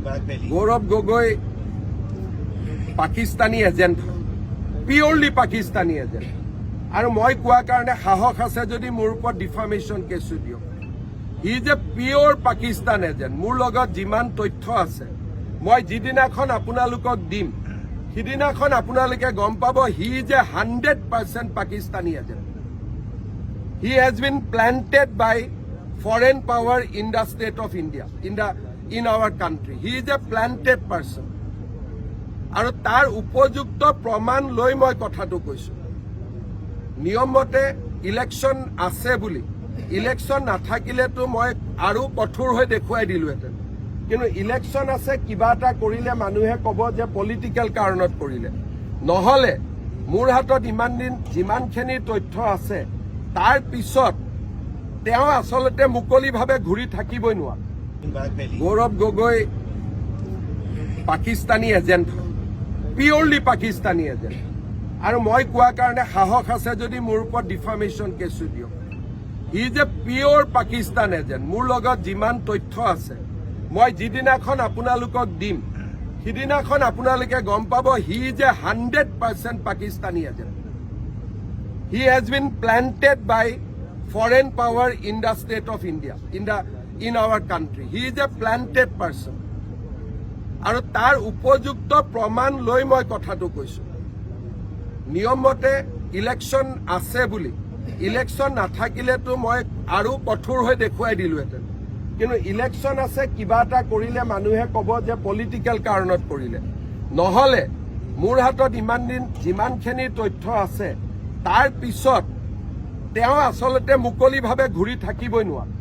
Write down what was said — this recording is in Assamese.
গৌৰৱ Gogoi Pakistani agent, purely Pakistani agent. আৰু মই কোৱা কাৰণে সাহস আছে যদি মোৰ ওপৰত ডিফামেশ্যন কেছটো দিয়ক। He is a pure Pakistan agent. মোৰ লগত যিমান তথ্য আছে মই যিদিনাখন আপোনালোকক দিম সিদিনাখন আপোনালোকে গম পাব he is a 100% Pakistani agent. He has been planted by foreign power in the state of India, in our country. He is a planted person. আৰু তাৰ উপযুক্ত প্ৰমাণ লৈ মই কথাটো কৈছো। নিয়মমতে ইলেকশ্যন আছে বুলি, ইলেকশ্যন নাথাকিলেতো মই আৰু কঠোৰ হৈ দেখুৱাই দিলোহেঁতেন। কিন্তু ইলেকশ্যন আছে, কিবা এটা কৰিলে মানুহে ক'ব যে পলিটিকেল কাৰণত কৰিলে। নহ'লে মোৰ হাতত ইমান দিন যিমানখিনি তথ্য আছে তাৰ পিছত তেওঁ আচলতে মুকলিভাৱে ঘূৰি থাকিবই নোৱাৰে। Gaurav Gogoi Pakistani agent, purely Pakistani agent. আৰু মই কোৱা কাৰণে সাহস আছে যদি মোৰ ওপৰত ডিফামেশ্যন কেছটো দিয়ক। He is a pure Pakistan agent. মোৰ লগত যিমান তথ্য আছে মই যিদিনাখন আপোনালোকক দিম সিদিনাখন আপোনালোকে গম পাব he is a 100% Pakistani agent. He has been planted by foreign power in the state of India, in our country. He is a planted person. আৰু তাৰ উপযুক্ত প্ৰমাণ লৈ মই কথাটো কৈছো। নিয়মমতে ইলেকশ্যন আছে বুলি, ইলেকশ্যন নাথাকিলেতো মই আৰু কঠোৰ হৈ দেখুৱাই দিলোহেঁতেন। কিন্তু ইলেকশ্যন আছে, কিবা এটা কৰিলে মানুহে ক'ব যে পলিটিকেল কাৰণত কৰিলে। নহ'লে মোৰ হাতত ইমান দিন যিমানখিনি তথ্য আছে তাৰ পিছত তেওঁ আচলতে মুকলিভাৱে ঘূৰি থাকিবই নোৱাৰে।